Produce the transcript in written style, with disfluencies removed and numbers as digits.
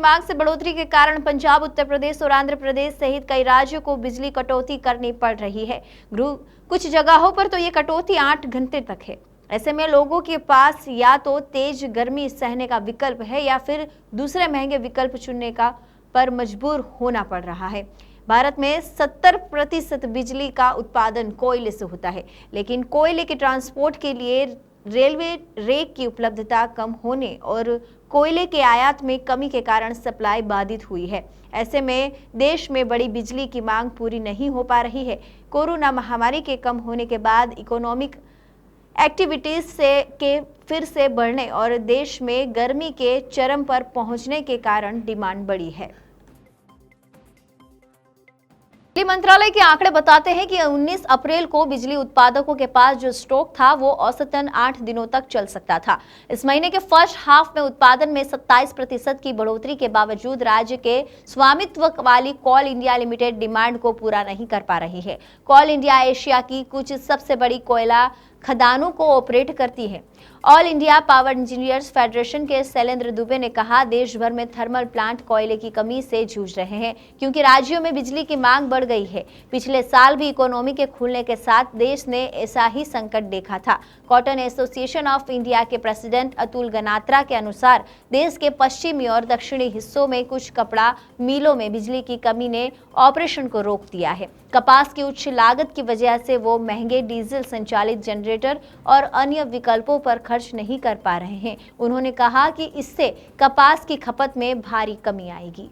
मांग से बढ़ोतरी के कारण पंजाब, उत्तर प्रदेश और आंध्र प्रदेश सहित कई राज्यों को बिजली कटौती करनी पड़ रही है। कुछ जगहों पर तो ये कटौती 8 घंटे तक है। ऐसे में लोगों के पास या तो तेज गर्मी सहने का विकल्प है या फिर दूसरे महंगे विकल्प चुनने का पर मजबूर होना पड़ रहा है। भारत में 70% बिजली का उत्पादन कोयले से होता है, लेकिन कोयले के ट्रांसपोर्ट के लिए रेलवे रेक की उपलब्धता कम होने और कोयले के आयात में कमी के कारण सप्लाई बाधित हुई है। ऐसे में देश में बड़ी बिजली की मांग पूरी नहीं हो पा रही है। कोरोना महामारी के कम होने के बाद इकोनॉमिक एक्टिविटीज के फिर से बढ़ने और देश में गर्मी के चरम पर पहुंचने के कारण डिमांड बढ़ी है। बिजली मंत्रालय के आंकड़े बताते हैं कि 19 अप्रैल को बिजली उत्पादकों के पास जो स्टॉक था वो औसतन 8 दिनों तक चल सकता था। इस महीने के फर्स्ट हाफ में उत्पादन में 27% की बढ़ोतरी के बावजूद राज्य के स्वामित्व वाली कोल इंडिया लिमिटेड डिमांड को पूरा नहीं कर पा रही है। कोल इंडिया एशिया की कुछ सबसे बड़ी कोयला खदानों को ऑपरेट करती है। All India power engineers federation के शैलेंद्र दुबे ने कहा, देश भर में थर्मल प्लांट कोयले की कमी से जूझ रहे हैं क्योंकि राज्यों में बिजली की मांग बढ़ गई है। पिछले साल भी इकोनॉमी के खुलने के साथ देश ने ऐसा ही संकट देखा था। कॉटन एसोसिएशन ऑफ इंडिया के प्रेसिडेंट अतुल गनात्रा के अनुसार देश के पश्चिमी और दक्षिणी हिस्सों में कुछ कपड़ा मिलों में बिजली की कमी ने ऑपरेशन को रोक दिया है। कपास की उच्च लागत की वजह से वो महंगे डीजल संचालित जनरेटर और अन्य विकल्पों पर खर्च नहीं कर पा रहे हैं। उन्होंने कहा कि इससे कपास की खपत में भारी कमी आएगी।